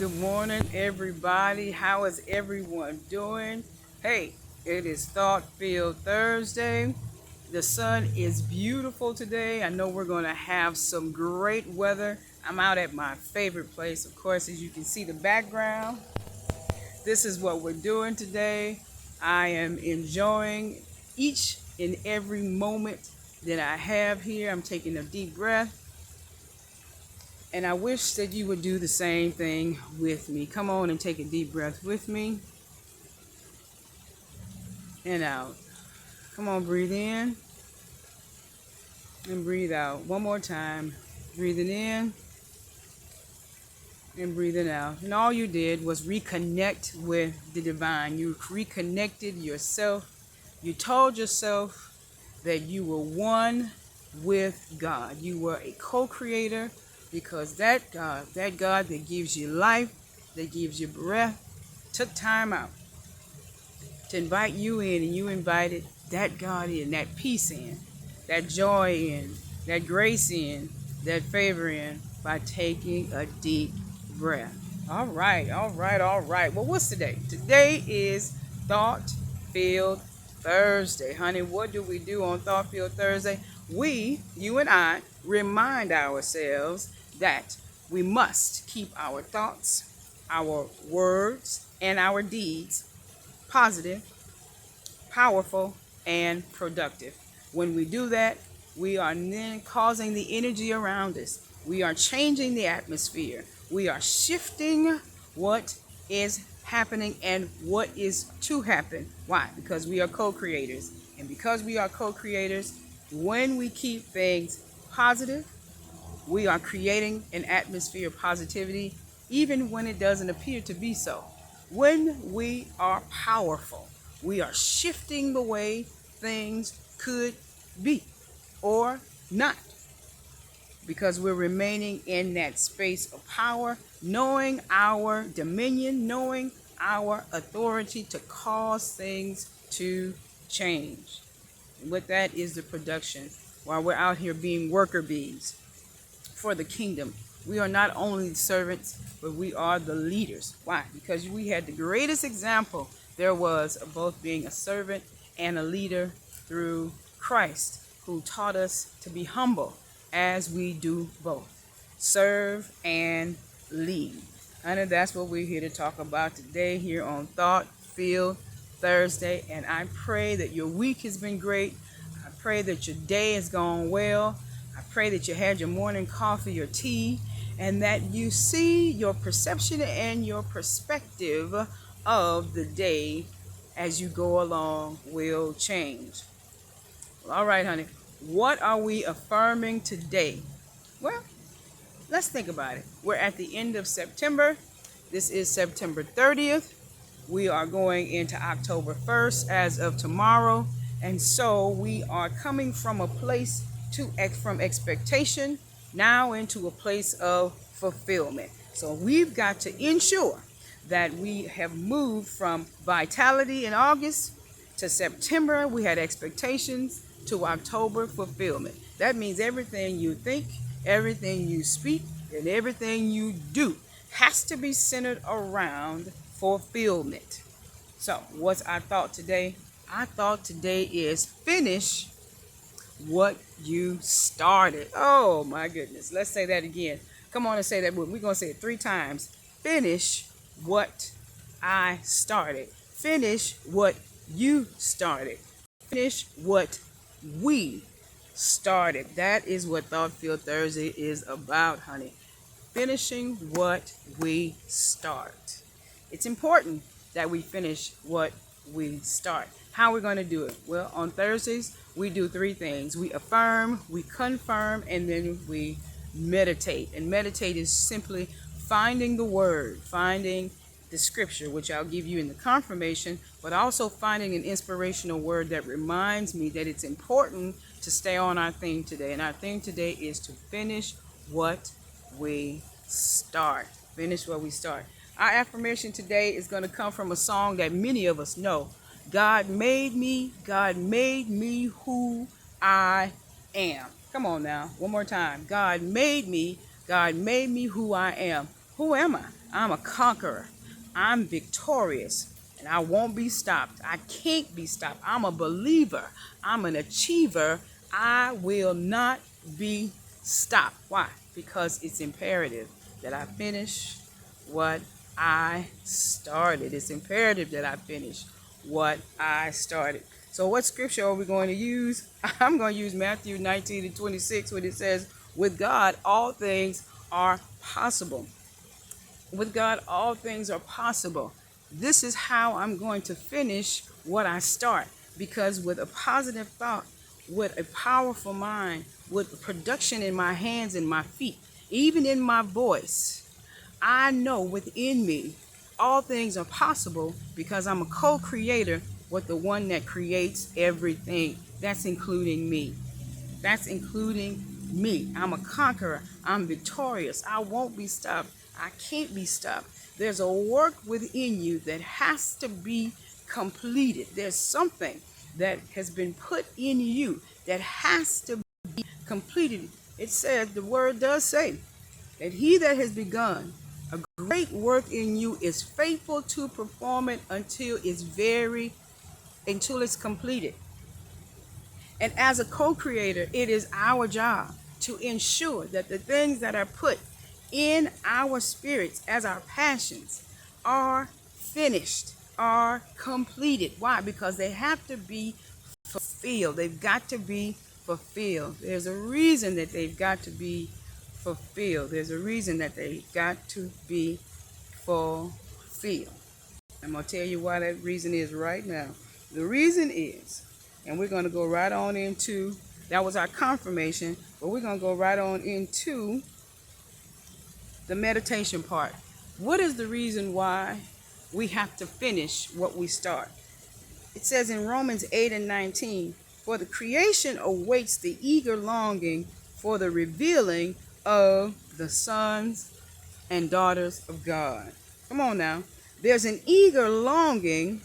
Good morning, everybody. How is everyone doing? Hey, it is Thought Filled Thursday. The sun is beautiful today. I know we're going to have some great weather. I'm out at my favorite place, of course, as you can see the background. This is what we're doing today. I am enjoying each and every moment that I have here. I'm taking a deep breath. And I wish that you would do the same thing with me. Come on and take a deep breath with me. And out. Come on, breathe in. And breathe out. One more time. Breathing in. And breathing out. And all you did was reconnect with the divine. You reconnected yourself. You told yourself that you were one with God. You were a co-creator. Because that God that gives you life, that gives you breath, took time out to invite you in, and you invited that God in, that peace in, that joy in, that grace in, that favor in, by taking a deep breath. All right, all right, all right. Well, what's today? Today is Thought Filled Thursday. Honey, what do we do on Thought Filled Thursday? We, you and I, remind ourselves that we must keep our thoughts, our words, and our deeds positive, powerful, and productive. When we do that, we are then causing the energy around us. We are changing the atmosphere. We are shifting what is happening and what is to happen. Why? Because we are co-creators. And because we are co-creators, when we keep things positive, we are creating an atmosphere of positivity, even when it doesn't appear to be so. When we are powerful, we are shifting the way things could be or not, because we're remaining in that space of power, knowing our dominion, knowing our authority to cause things to change. And what that is the production, while we're out here being worker bees for the kingdom. We are not only servants, but we are the leaders. Why? Because we had the greatest example there was of both being a servant and a leader through Christ, who taught us to be humble as we do both. Serve and lead. I know that's what we're here to talk about today here on Thought Filled Thursday. And I pray that your week has been great. I pray that your day has gone well. I pray that you had your morning coffee or tea, and that you see your perception and your perspective of the day as you go along will change. Well, all right, honey. What are we affirming today? Well, let's think about it. We're at the end of September. This is September 30th. We are going into October 1st as of tomorrow. And so we are coming from a place from expectation now into a place of fulfillment. So we've got to ensure that we have moved from vitality in August to September. We had expectations to October fulfillment. That means everything you think, everything you speak, and everything you do has to be centered around fulfillment. So what's our thought today? Our thought today is finish what you started. Oh my goodness. Let's say that again. Come on and say that. We're going to say it 3 times. Finish what I started. Finish what you started. Finish what we started. That is what Thought Filled Thursday is about, honey. Finishing what we start. It's important that we finish what we start. How are we going to do it? Well, on Thursdays, we do 3 things. We affirm, we confirm, and then we meditate. And meditate is simply finding the word, finding the scripture, which I'll give you in the confirmation, but also finding an inspirational word that reminds me that it's important to stay on our theme today. And our theme today is to finish what we start. Finish what we start. Our affirmation today is going to come from a song that many of us know. God made me who I am. Come on now, one more time. God made me who I am. Who am I? I'm a conqueror. I'm victorious. And I won't be stopped. I can't be stopped. I'm a believer. I'm an achiever. I will not be stopped. Why? Because it's imperative that I finish what I started. It's imperative that I finish what I started. So what scripture are we going to use? I'm going to use Matthew 19:26 when it says, with God, all things are possible. With God, all things are possible. This is how I'm going to finish what I start. Because with a positive thought, with a powerful mind, with production in my hands and my feet, even in my voice, I know within me all things are possible because I'm a co-creator with the one that creates everything. That's including me. That's including me. I'm a conqueror. I'm victorious. I won't be stopped. I can't be stopped. There's a work within you that has to be completed. There's something that has been put in you that has to be completed. It says, the word does say, that he that has begun a great work in you is faithful to perform it until it's completed. And as a co-creator, it is our job to ensure that the things that are put in our spirits as our passions are finished, are completed. Why? Because they have to be fulfilled. They've got to be fulfilled. There's a reason that they've got to be fulfilled. There's a reason that they've got to be fulfilled. I'm going to tell you why that reason is right now. The reason is, and we're going to go right on into, that was our confirmation, but we're going to go right on into the meditation part. What is the reason why we have to finish what we start? It says in Romans 8:19, for the creation awaits the eager longing for the revealing of the sons and daughters of God. Come on now. There's an eager longing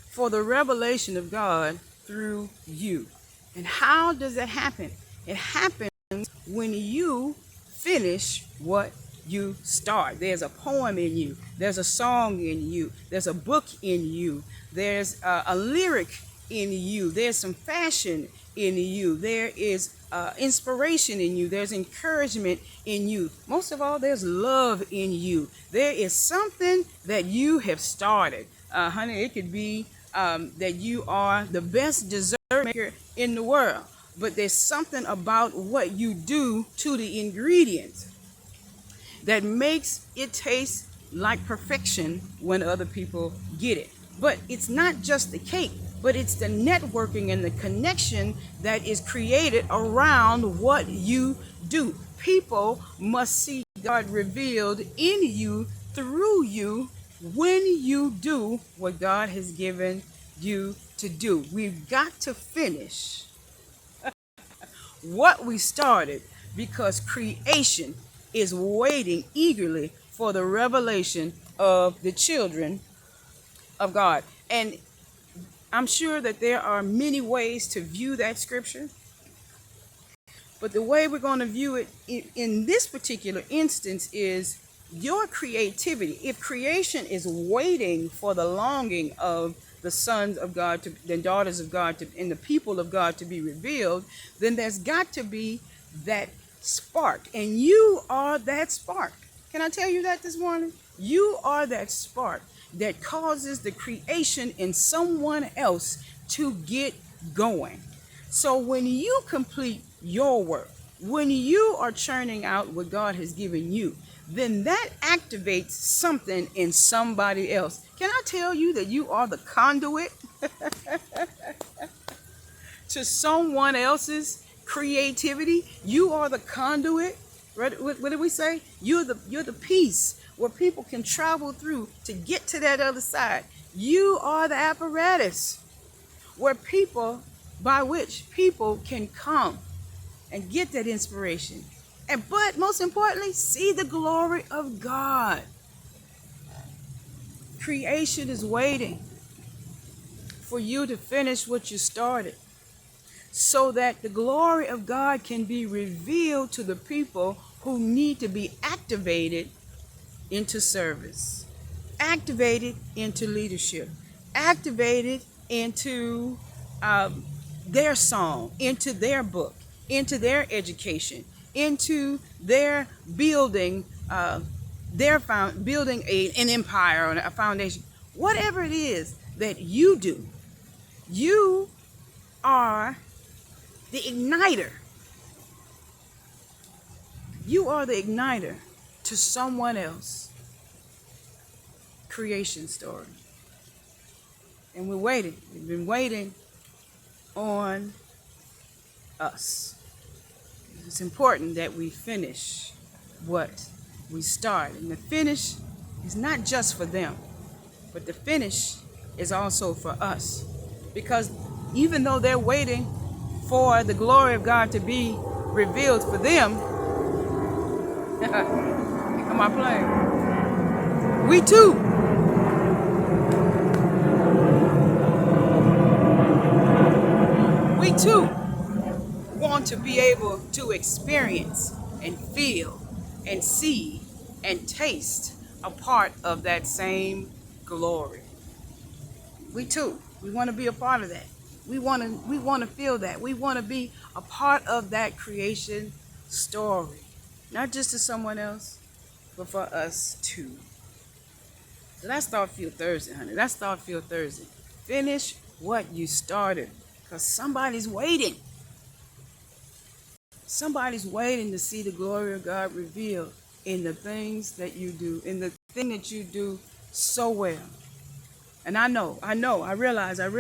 for the revelation of God through you. And how does that happen? It happens when you finish what you start. There's a poem in you. There's a song in you. There's a book in you. There's a lyric in you. There's some fashion in you. There is inspiration in you. There's encouragement in you. Most of all, there's love in you. There is something that you have started. Honey, it could be that you are the best dessert maker in the world, but there's something about what you do to the ingredients that makes it taste like perfection when other people get it. But it's not just the cake, but it's the networking and the connection that is created around what you do. People must see God revealed in you, through you, when you do what God has given you to do. We've got to finish what we started because creation is waiting eagerly for the revelation of the children of God. And I'm sure that there are many ways to view that scripture, but the way we're going to view it in this particular instance is your creativity. If creation is waiting for the longing of the sons of God, the daughters of God, and the people of God to be revealed, then there's got to be that spark. And you are that spark. Can I tell you that this morning? You are that spark that causes the creation in someone else to get going. So when you complete your work, when you are churning out what God has given you, then that activates something in somebody else. Can I tell you that you are the conduit to someone else's creativity? You are the conduit. What did we say? You're the piece where people can travel through to get to that other side. You are the apparatus by which people can come and get that inspiration. But most importantly, see the glory of God. Creation is waiting for you to finish what you started so that the glory of God can be revealed to the people who need to be activated into service, activated into leadership, activated into their song, into their book, into their education, into their building, building an empire or a foundation. Whatever it is that you do, you are the igniter. You are the igniter to someone else creation story. And we're waiting. We've been waiting on us. It's important that we finish what we start. And the finish is not just for them, but the finish is also for us. Because even though they're waiting for the glory of God to be revealed for them, am I playing? We too want to be able to experience and feel and see and taste a part of that same glory. We too. We want to be a part of that. We want to feel that. We want to be a part of that creation story. Not just to someone else, but for us too. So that's Thought Field Thursday, honey. That's Thought Field Thursday. Finish what you started, because somebody's waiting. Somebody's waiting to see the glory of God revealed in the things that you do, in the thing that you do so well. And I realize that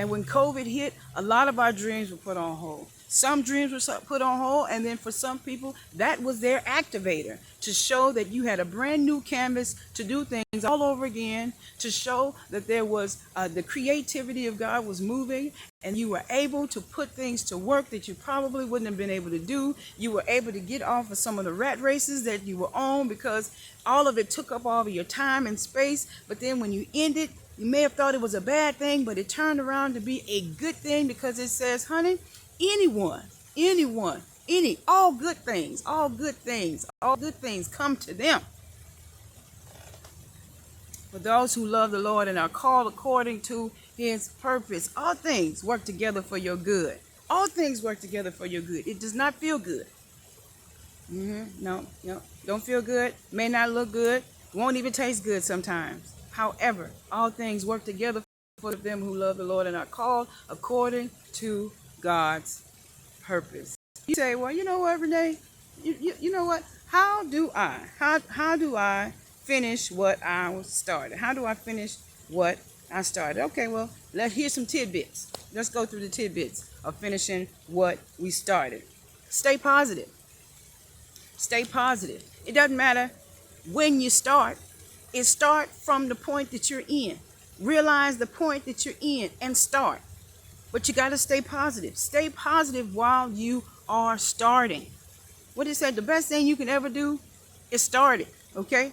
when COVID hit, a lot of our dreams were put on hold. Some dreams were put on hold, and then for some people, that was their activator to show that you had a brand new canvas to do things all over again, to show that there was the creativity of God was moving, and you were able to put things to work that you probably wouldn't have been able to do. You were able to get off of some of the rat races that you were on because all of it took up all of your time and space. But then when you ended, you may have thought it was a bad thing, but it turned around to be a good thing because it says, honey, all good things come to them. For those who love the Lord and are called according to his purpose, all things work together for your good. All things work together for your good. It does not feel good. No, don't feel good. May not look good. Won't even taste good sometimes. However, all things work together for them who love the Lord and are called according to God's purpose. You say, well, you know what, Renee? You know what? How do I finish what I started? How do I finish what I started? Okay, well, here's some tidbits. Let's go through the tidbits of finishing what we started. Stay positive. Stay positive. It doesn't matter when you start. It start from the point that you're in. Realize the point that you're in and start. But you got to stay positive. Stay positive while you are starting. What it said, the best thing you can ever do is start it, okay?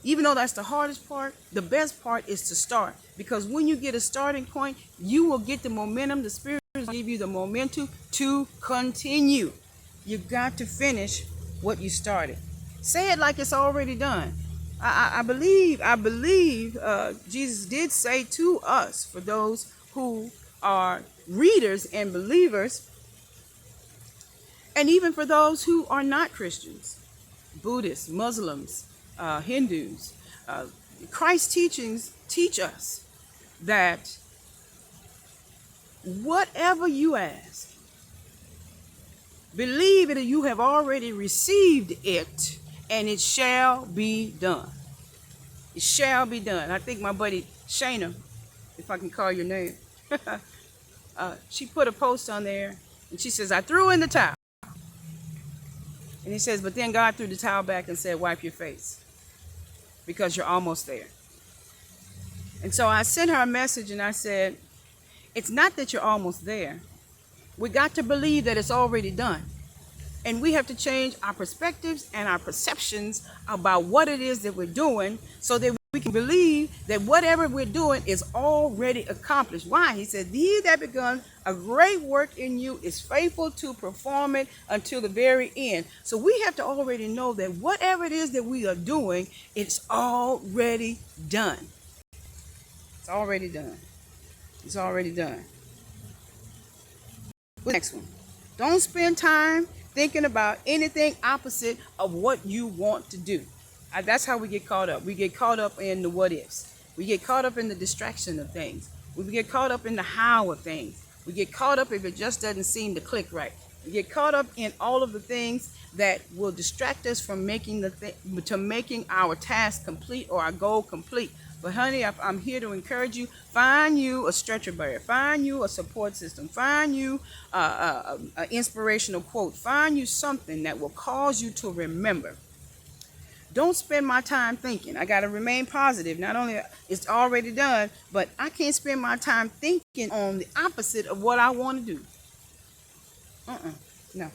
Even though that's the hardest part, the best part is to start. Because when you get a starting point, you will get the momentum. The Spirit will give you the momentum to continue. You got to finish what you started. Say it like it's already done. I believe Jesus did say to us, for those who are readers and believers, and even for those who are not Christians, Buddhists, Muslims, Hindus, Christ's teachings teach us that whatever you ask, believe that you have already received it, and it shall be done. It shall be done. I think my buddy Shayna, if I can call your name, she put a post on there, and she says, I threw in the towel. And he says, but then God threw the towel back and said, wipe your face, because you're almost there. And so I sent her a message, and I said, it's not that you're almost there. We got to believe that it's already done. And we have to change our perspectives and our perceptions about what it is that we're doing so that we can believe that whatever we're doing is already accomplished. Why? He said, he that begun a great work in you is faithful to perform it until the very end. So we have to already know that whatever it is that we are doing, it's already done. It's already done. It's already done. Next one. Don't spend time thinking about anything opposite of what you want to do. That's how we get caught up. We get caught up in the what ifs. We get caught up in the distraction of things. We get caught up in the how of things. We get caught up if it just doesn't seem to click right. We get caught up in all of the things that will distract us from making making our task complete or our goal complete. But honey, I'm here to encourage you. Find you a stretcher barrier. Find you a support system. Find you an inspirational quote. Find you something that will cause you to remember. Don't spend my time thinking. I got to remain positive. Not only it's already done, but I can't spend my time thinking on the opposite of what I want to do. No.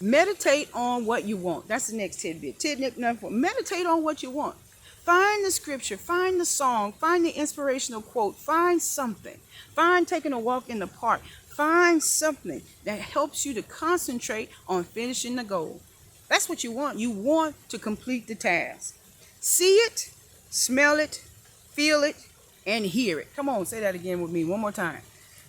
Meditate on what you want. That's the next tidbit. Tidbit number 4. Meditate on what you want. Find the scripture, find the song, find the inspirational quote, find something. Find taking a walk in the park. Find something that helps you to concentrate on finishing the goal. That's what you want. You want to complete the task. See it, smell it, feel it, and hear it. Come on, say that again with me one more time.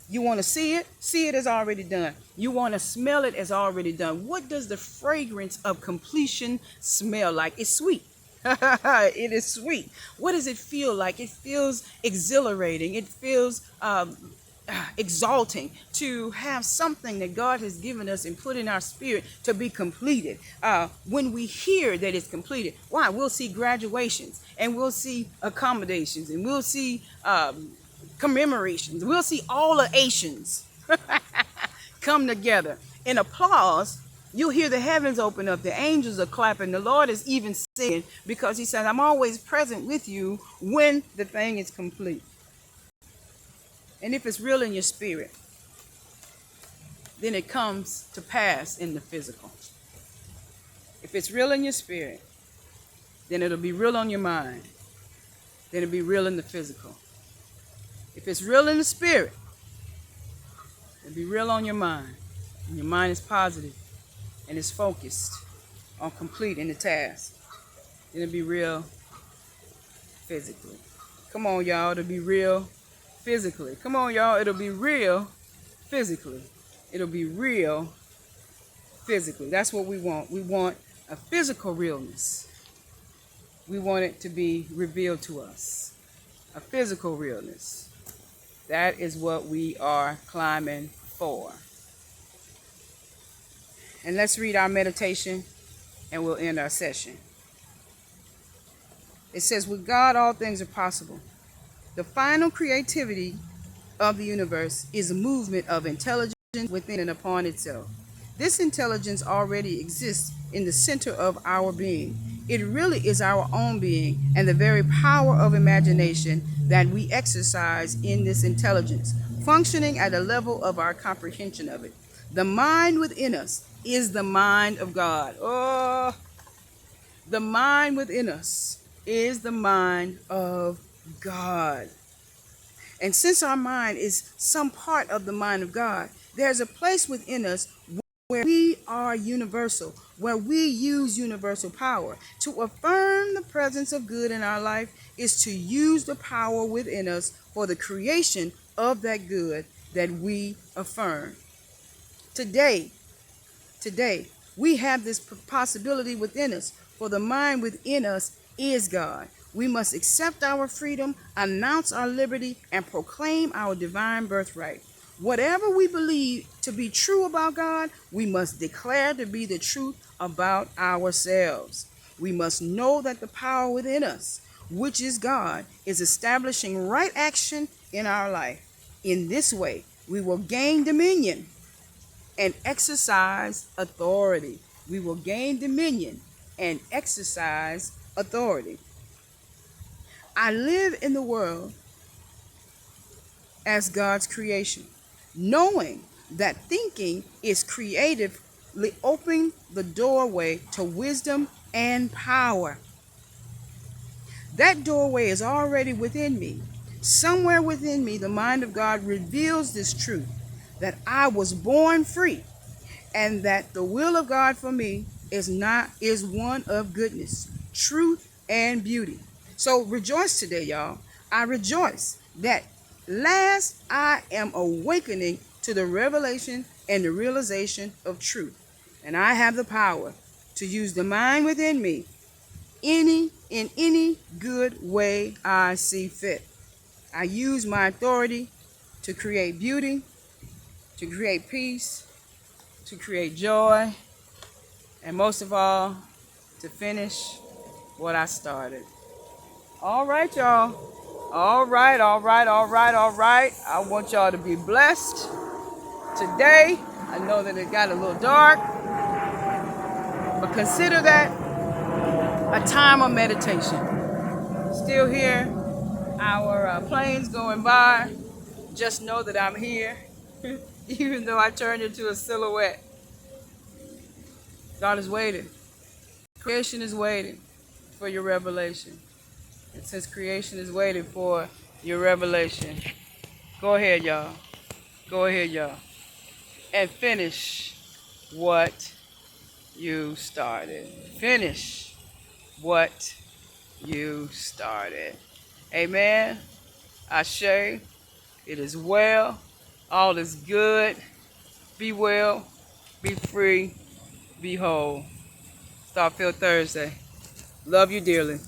You want to see it as already done. You want to smell it as already done. What does the fragrance of completion smell like? It's sweet. It is sweet. What does it feel like? It feels exhilarating. It feels exalting to have something that God has given us and put in our spirit to be completed. When we hear that it's completed, why? We'll see graduations, and we'll see accommodations, and we'll see commemorations. We'll see all the Asians come together in applause. You'll hear the heavens open up. The angels are clapping. The Lord is even singing, because he said, I'm always present with you when the thing is complete. And if it's real in your spirit, then it comes to pass in the physical. If it's real in your spirit, then it'll be real on your mind. Then it'll be real in the physical. If it's real in the spirit, it'll be real on your mind. And your mind is positive and is focused on completing the task. Then it'll be real physically. Come on, y'all. It'll be real physically. Come on, y'all. It'll be real physically. It'll be real physically. That's what we want. We want a physical realness. We want it to be revealed to us. A physical realness. That is what we are climbing for. And let's read our meditation, and we'll end our session. It says, with God, all things are possible. The final creativity of the universe is a movement of intelligence within and upon itself. This intelligence already exists in the center of our being. It really is our own being and the very power of imagination that we exercise in this intelligence, functioning at a level of our comprehension of it. The mind within us is the mind of God. Oh, the mind within us is the mind of God. And since our mind is some part of the mind of God, there's a place within us where we are universal, where we use universal power. To affirm the presence of good in our life is to use the power within us for the creation of that good that we affirm. Today, we have this possibility within us, for the mind within us is God. We must accept our freedom, announce our liberty, and proclaim our divine birthright. Whatever we believe to be true about God, we must declare to be the truth about ourselves. We must know that the power within us, which is God, is establishing right action in our life. In this way, we will gain dominion and exercise authority. We will gain dominion and exercise authority. I live in the world as God's creation, knowing that thinking is creatively opening the doorway to wisdom and power. That doorway is already within me. Somewhere within me, the mind of God reveals this truth, that I was born free, and that the will of God for me is one of goodness, truth, and beauty. So rejoice today, y'all. I rejoice that last I am awakening to the revelation and the realization of truth. And I have the power to use the mind within me in any good way I see fit. I use my authority to create beauty, to create peace, to create joy, and most of all, to finish what I started. All right, y'all. All right, all right, all right, all right. I want y'all to be blessed today. I know that it got a little dark, but consider that a time of meditation. Still here, our planes going by. Just know that I'm here, even though I turned into a silhouette. God is waiting. Creation is waiting for your revelation. And since creation is waiting for your revelation, go ahead, y'all. Go ahead, y'all. And finish what you started. Finish what you started. Amen. Ashe. It is well. All is good. Be well. Be free. Be whole. Starfield Thursday. Love you dearly.